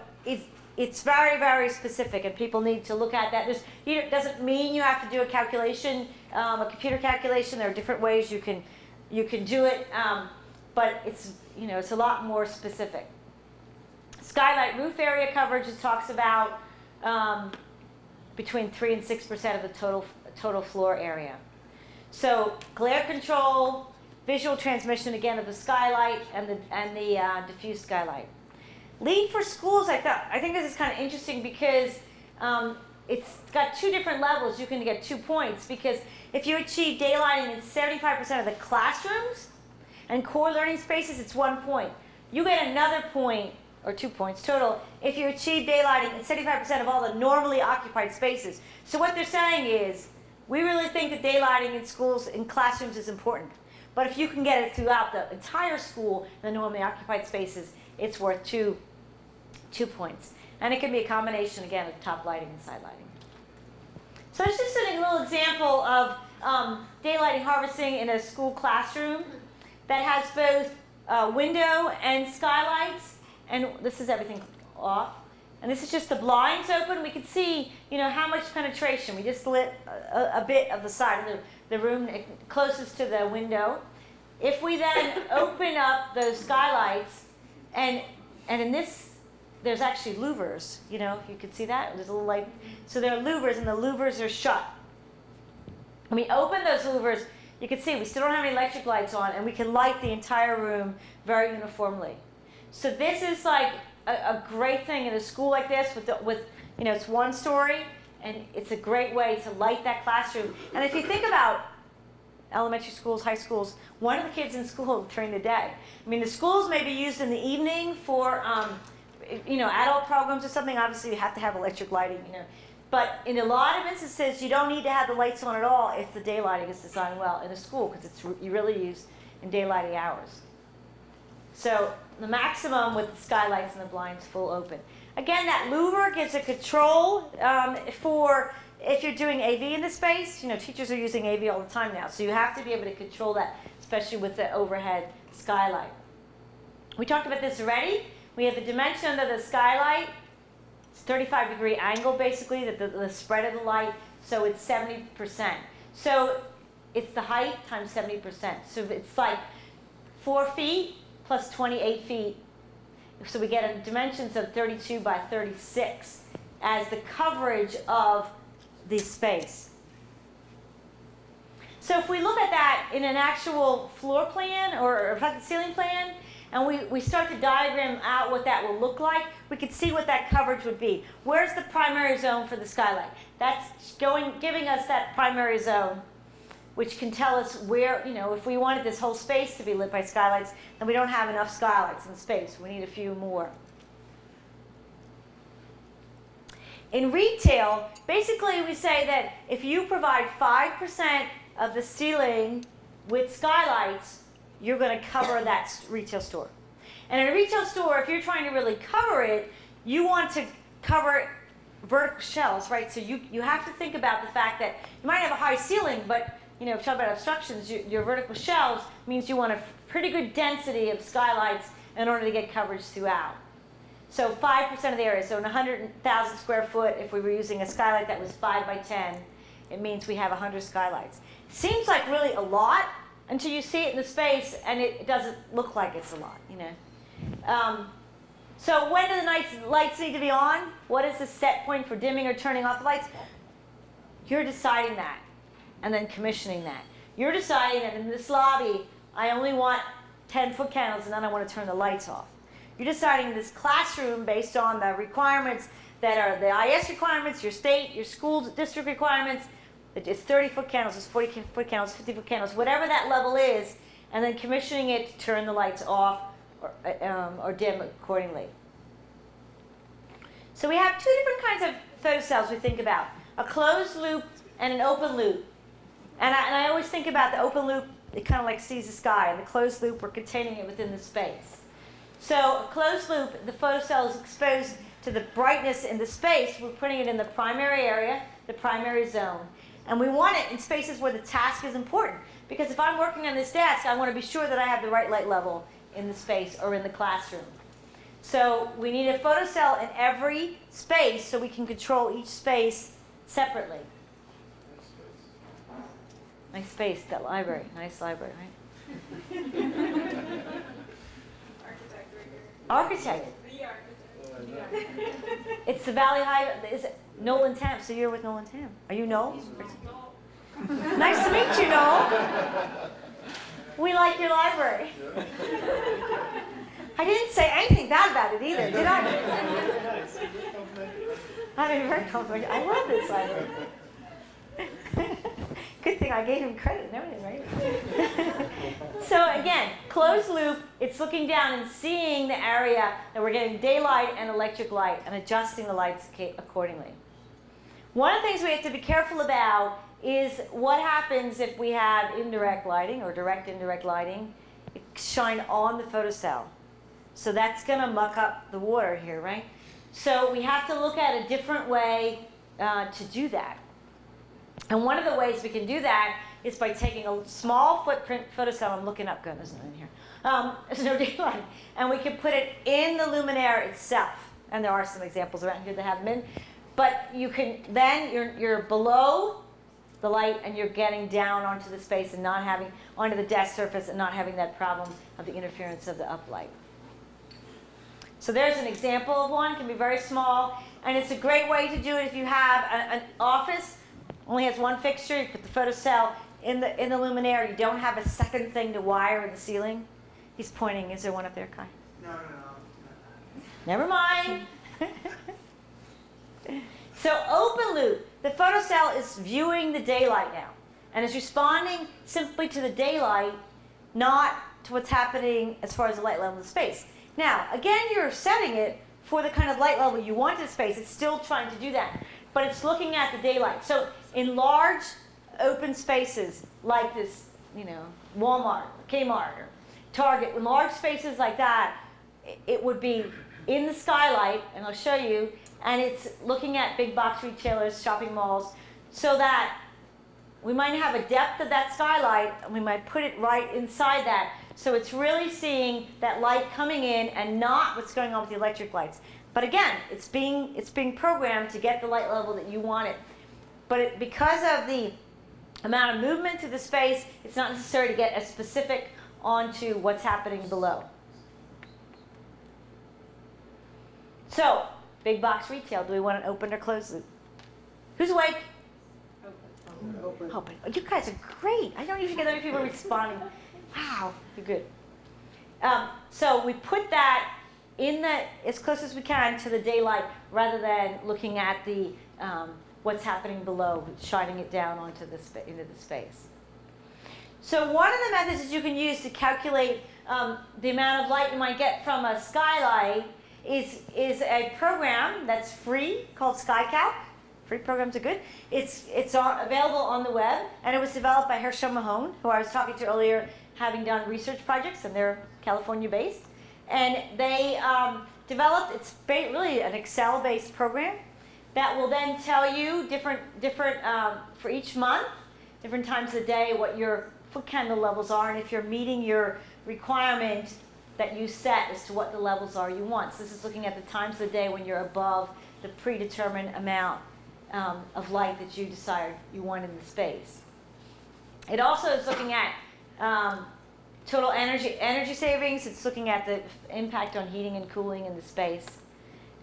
it's very, very specific, and people need to look at that. It doesn't mean you have to do a calculation, a computer calculation. There are different ways you can do it, but it's a lot more specific. Skylight roof area coverage, it talks about between 3 and 6% of the total floor area. So glare control, visual transmission again of the skylight and the diffuse skylight. LEED for schools, I think this is kind of interesting because it's got 2 different levels. You can get 2 points because if you achieve daylighting in 75% of the classrooms and core learning spaces, it's 1 point. You get another point, or 2 points total, if you achieve daylighting in 75% of all the normally occupied spaces. So what they're saying is, we really think that daylighting in schools, in classrooms is important. But if you can get it throughout the entire school, the normally occupied spaces, it's worth 2 points. And it can be a combination, again, of top lighting and side lighting. So it's just a little example of daylighting harvesting in a school classroom that has both window and skylights. And this is everything off. And this is just the blinds open. We can see, how much penetration. We just lit a bit of the side of the room closest to the window. If we then open up those skylights, and in this, there's actually louvers, if you can see that, there's a little light. So there are louvers, and the louvers are shut. When we open those louvers, you can see we still don't have any electric lights on, and we can light the entire room very uniformly. So this is like a great thing in a school like this with it's 1 story, and it's a great way to light that classroom. And if you think about elementary schools, high schools, one of the kids in school during the day. I mean, the schools may be used in the evening for, adult programs or something. Obviously, you have to have electric lighting, But in a lot of instances, you don't need to have the lights on at all if the daylighting is designed well in a school, because you really use in daylighting hours. So the maximum with the skylights and the blinds full open. Again, that louver gives a control for if you're doing AV in the space. Teachers are using AV all the time now, so you have to be able to control that, especially with the overhead skylight. We talked about this already. We have the dimension under the skylight. It's 35-degree angle, basically, the spread of the light, so it's 70%. So it's the height times 70%. So it's like 4 feet plus 28 feet. So we get dimensions of 32 by 36 as the coverage of the space. So if we look at that in an actual floor plan or reflected ceiling plan, and we start to diagram out what that will look like, we can see what that coverage would be. Where's the primary zone for the skylight? That's giving us that primary zone, which can tell us where, if we wanted this whole space to be lit by skylights, then we don't have enough skylights in space. We need a few more. In retail, basically we say that if you provide 5% of the ceiling with skylights, you're going to cover that retail store. And in a retail store, if you're trying to really cover it, you want to cover vertical shelves, right? So you have to think about the fact that you might have a high ceiling, but if you talk about obstructions, your vertical shelves means you want a pretty good density of skylights in order to get coverage throughout. So 5% of the area. So in 100,000 square foot, if we were using a skylight that was 5 by 10, it means we have 100 skylights. Seems like really a lot until you see it in the space, and it doesn't look like it's a lot, So when do the lights need to be on? What is the set point for dimming or turning off the lights? You're deciding that, and then commissioning that. You're deciding that in this lobby, I only want 10-foot candles, and then I want to turn the lights off. You're deciding this classroom based on the requirements that are the IS requirements, your state, your school district requirements. It's 30-foot candles, it's 40-foot candles, 50-foot candles, whatever that level is, and then commissioning it to turn the lights off or dim accordingly. So we have 2 different kinds of photocells we think about, a closed loop and an open loop. And I always think about the open loop, it kind of like sees the sky, and the closed loop, we're containing it within the space. So a closed loop, the photocell is exposed to the brightness in the space. We're putting it in the primary area, the primary zone. And we want it in spaces where the task is important, because if I'm working on this desk, I want to be sure that I have the right light level in the space or in the classroom. So we need a photocell in every space so we can control each space separately. Nice space, that library. Nice library, right? Architect. It's the Valley High. Is it Nolan Tam? So you're with Nolan Tam. Are you Noel? Nice to meet you, Noel. We like your library. I didn't say anything bad about it either, did I? I mean, very complimentary. I love this library. Good thing I gave him credit and everything, right? So again, closed loop, it's looking down and seeing the area that we're getting daylight and electric light and adjusting the lights accordingly. One of the things we have to be careful about is what happens if we have indirect lighting or direct indirect lighting shine on the photocell. So that's going to muck up the water here, right? So we have to look at a different way to do that. And one of the ways we can do that is by taking a small footprint photocell. I'm looking up, good, there's nothing here. There's no daylight. And we can put it in the Luminaire itself. And there are some examples around here that have them in. But you can, then you're below the light and you're getting down onto the space and not having, onto the desk surface and not having that problem of the interference of the uplight. So there's an example of one. It can be very small. And it's a great way to do it if you have an office, only has one fixture, you put the photocell in the Luminaire, you don't have a second thing to wire in the ceiling. He's pointing. Is there one up there, Kai?
No.
Never mind. So open loop, the photocell is viewing the daylight now and is responding simply to the daylight, not to what's happening as far as the light level in the space. Now, again, you're setting it for the kind of light level you want in the space. It's still trying to do that, but it's looking at the daylight. So in large open spaces like this, Walmart, Kmart, or Target, in large spaces like that, it would be in the skylight, and I'll show you, and it's looking at big box retailers, shopping malls, so that we might have a depth of that skylight, and we might put it right inside that. So it's really seeing that light coming in and not what's going on with the electric lights. But again, it's being programmed to get the light level that you want it. But because of the amount of movement through the space, it's not necessary to get as specific onto what's happening below. So, big box retail, do we want an open or closed loop? Who's awake? Open. Open. Oh, you guys are great. I don't usually get other people responding. Wow, you're good. So we put that in as close as we can to the daylight rather than looking at the what's happening below, shining it down onto into the space. So one of the methods that you can use to calculate the amount of light you might get from a skylight is a program that's free called SkyCalc. Free programs are good. It's available on the web, and it was developed by Herschel Mahone, who I was talking to earlier, having done research projects, and they're California-based. And they developed, it's really an Excel-based program that will then tell you different for each month, different times of the day, what your foot candle levels are, and if you're meeting your requirement that you set as to what the levels are you want. So this is looking at the times of the day when you're above the predetermined amount of light that you decide you want in the space. It also is looking at total energy savings. It's looking at the impact on heating and cooling in the space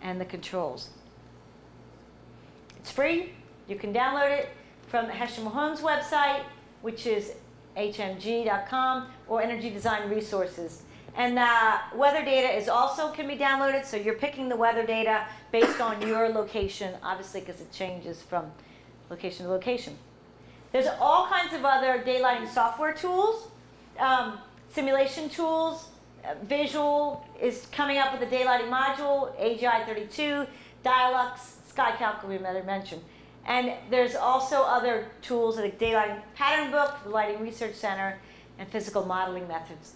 and the controls. It's free. You can download it from Herschel Mahone's website, which is hmg.com, or Energy Design Resources. And weather data can be downloaded, so you're picking the weather data based on your location, obviously, because it changes from location to location. There's all kinds of other daylighting software tools, simulation tools. Visual is coming up with a daylighting module, AGI 32, Dialux, SkyCalc, we mentioned. And there's also other tools like Daylighting Pattern Book, the Lighting Research Center, and physical modeling methods.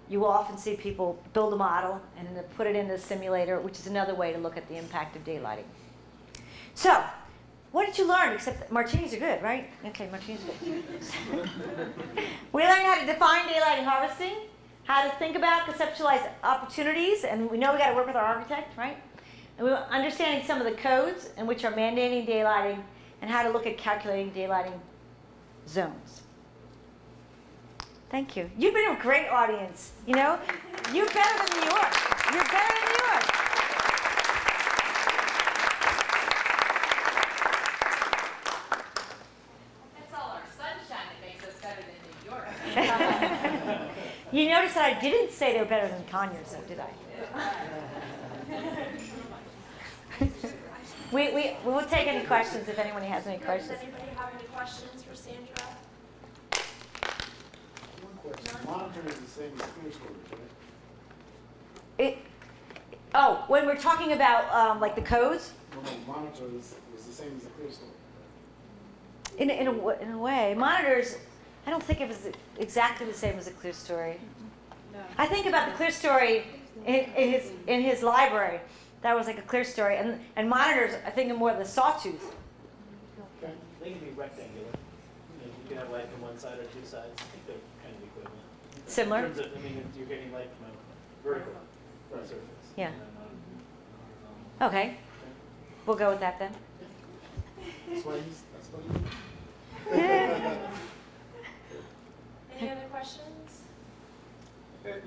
You will often see people build a model and then put it in the simulator, which is another way to look at the impact of daylighting. So, what did you learn? Except that martinis are good, right? Okay, martinis are good. We learned how to define daylighting harvesting, how to think about conceptualize opportunities, and we know we got to work with our architect, right? And we were understanding some of the codes in which are mandating daylighting and how to look at calculating daylighting zones. Thank you. You've been a great audience. You know, you're better than New York. You're better than New York.
That's all our sunshine that makes us better than New York.
You notice that I didn't say they were better than Conyers, though, did I? We will take any questions if anyone has any questions.
Does anybody have any questions for Sandra?
One question, monitor is the same as clear storage, right?
Oh, when we're talking about like the codes,
No, monitor is the same as the clear storage.
in a way, monitors, I don't think it was exactly the same as a clear story.
No.
I think about the clear story in his library. That was like a clear story, and monitors, I think, are more the sawtooth.
Okay.
They can be rectangular. You can have light from one side or two sides. I think they're kind of equivalent.
Similar?
In terms of, you're getting light from a vertical surface.
Yeah.
and not a horizontal.
Okay, we'll go with that then.
That's why you.
Any other questions?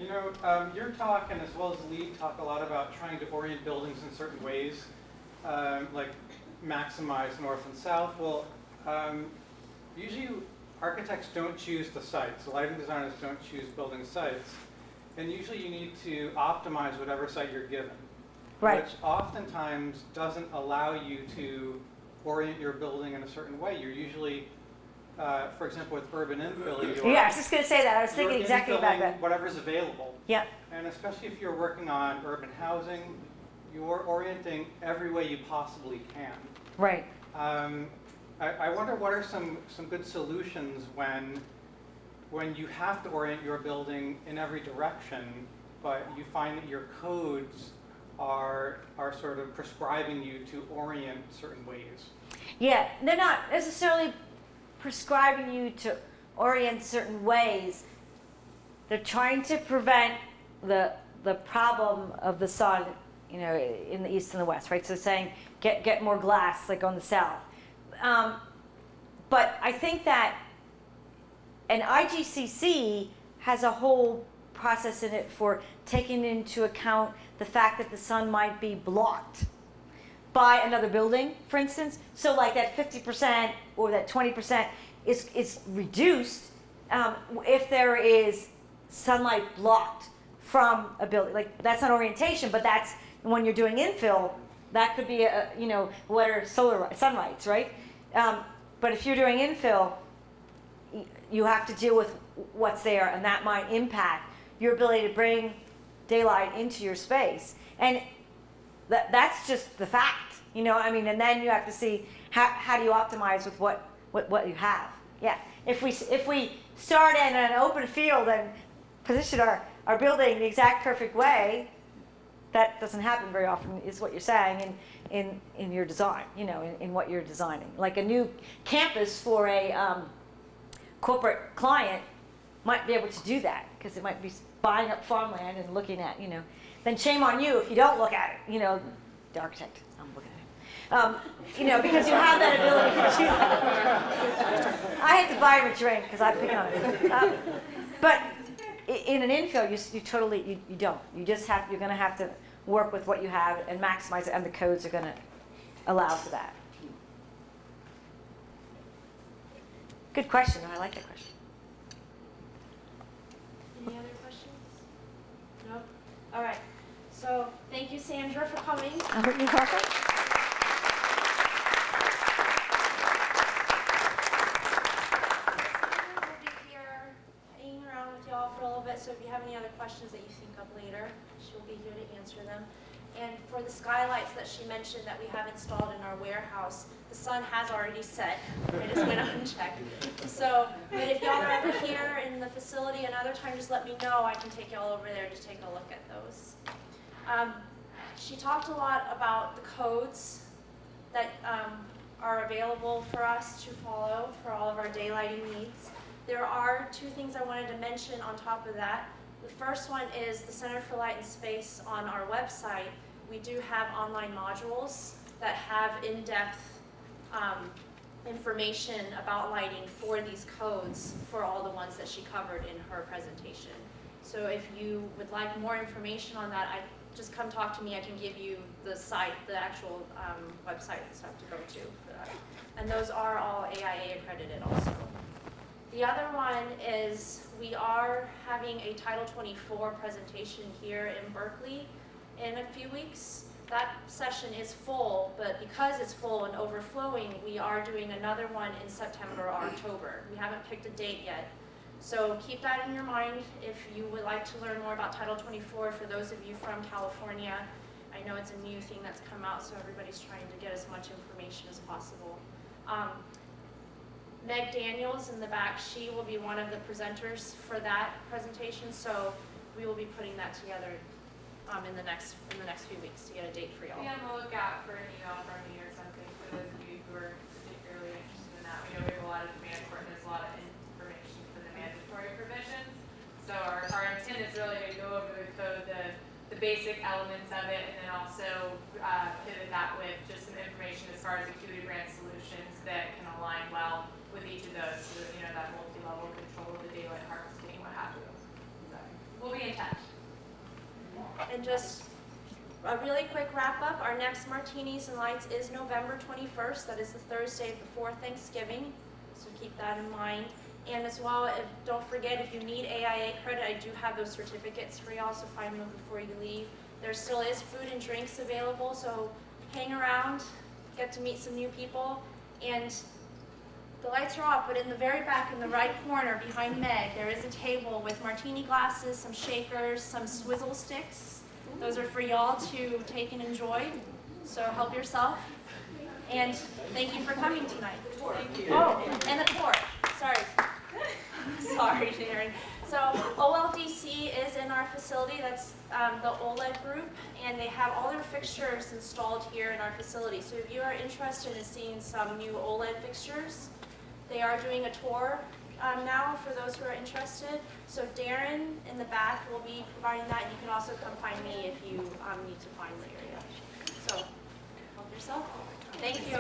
You know, your talk and as well as the lead talk a lot about trying to orient buildings in certain ways, like maximize north and south. Well, usually architects don't choose the sites. Lighting designers don't choose building sites. And usually you need to optimize whatever site you're given.
Right.
Which oftentimes doesn't allow you to orient your building in a certain way. You're usually, for example, with urban infill,
Yeah, I was just going to say that. I was thinking exactly about that.
Whatever's available.
Yeah.
And especially if you're working on urban housing, you're orienting every way you possibly can.
Right.
I wonder what are some good solutions when you have to orient your building in every direction, but you find that your codes are sort of prescribing you to orient certain ways.
Yeah, they're not necessarily prescribing you to orient certain ways. They're trying to prevent the problem of the sun, you know, in the east and the west, right? So saying get more glass, like on the south. But I think that an IGCC has a whole process in it for taking into account the fact that the sun might be blocked by another building, for instance. So like that 50% or that 20% is reduced if there is sunlight blocked from a building. Like that's not orientation, but that's when you're doing infill. That could be what are sunlights, right? But if you're doing infill, you have to deal with what's there, and that might impact your ability to bring daylight into your space. And that's just the fact, and then you have to see how do you optimize with what you have. Yeah, if we start in an open field and position our building the exact perfect way, that doesn't happen very often, is what you're saying in your design, in what you're designing. Like a new campus for a corporate client might be able to do that, because it might be buying up farmland and looking at, then shame on you if you don't look at it, the architect, I'm looking at him. Because you have that ability to do that. I had to buy him a drink because I pick on it. But in an infill, you don't. You're going to have to work with what you have and maximize it, and the codes are going to allow for that. Good question. I like that question.
Any other questions? No? All right. So thank you, Sandra, for coming.
You're welcome.
We'll be here hanging around with y'all for a little bit, so if you have any other questions that you think of later, she'll be here to answer them. And for the skylights that she mentioned that we have installed in our warehouse, the sun has already set. I just went unchecked. So, but if y'all are ever here in the facility another time, just let me know. I can take y'all over there to take a look at those. She talked a lot about the codes that are available for us to follow for all of our daylighting needs. There are two things I wanted to mention on top of that. The first one is the Center for Light and Space on our website. We do have online modules that have in-depth information about lighting for these codes for all the ones that she covered in her presentation. So if you would like more information on that, just come talk to me. I can give you the site, the actual website and stuff to go to for that. And those are all AIA accredited also. The other one is we are having a Title 24 presentation here in Berkeley in a few weeks. That session is full, but because it's full and overflowing, we are doing another one in September or October. We haven't picked a date yet. So keep that in your mind if you would like to learn more about Title 24 for those of you from California. I know it's a new thing that's come out, so everybody's trying to get as much information as possible. Meg Daniels in the back, she will be one of the presenters for that presentation, so we will be putting that together in the next few weeks to get a date for y'all.
Be on the lookout for an email from me or something for those of you who are particularly interested in that. We know we have a lot of demand for it, and there's a lot of information for the mandatory provisions. So our intent is really to go over the code, the basic elements of it, and then also pivot that with just some information as far as Acuity brand solutions that can align well with each of those, so that, you know, that multi-level control of the daylight harvesting and what have you. So we'll be in touch.
And just a really quick wrap up, our next Martinis and Lights is November 21st. That is the Thursday before Thanksgiving, so keep that in mind. And as well, don't forget, if you need AIA credit, I do have those certificates for y'all, so find them before you leave. There still is food and drinks available, so hang around, get to meet some new people. And the lights are off, but in the very back, in the right corner behind Meg, there is a table with martini glasses, some shakers, some swizzle sticks. Those are for y'all to take and enjoy, so help yourself. And thank you for coming tonight. Thank you. Oh, and the tour. Sorry. Sorry, Darren. So OLDC is in our facility. That's the OLED group, and they have all their fixtures installed here in our facility. So if you are interested in seeing some new OLED fixtures, they are doing a tour now for those who are interested. So Darren in the back will be providing that. You can also come find me if you need to find the area. So help yourself. Thank you.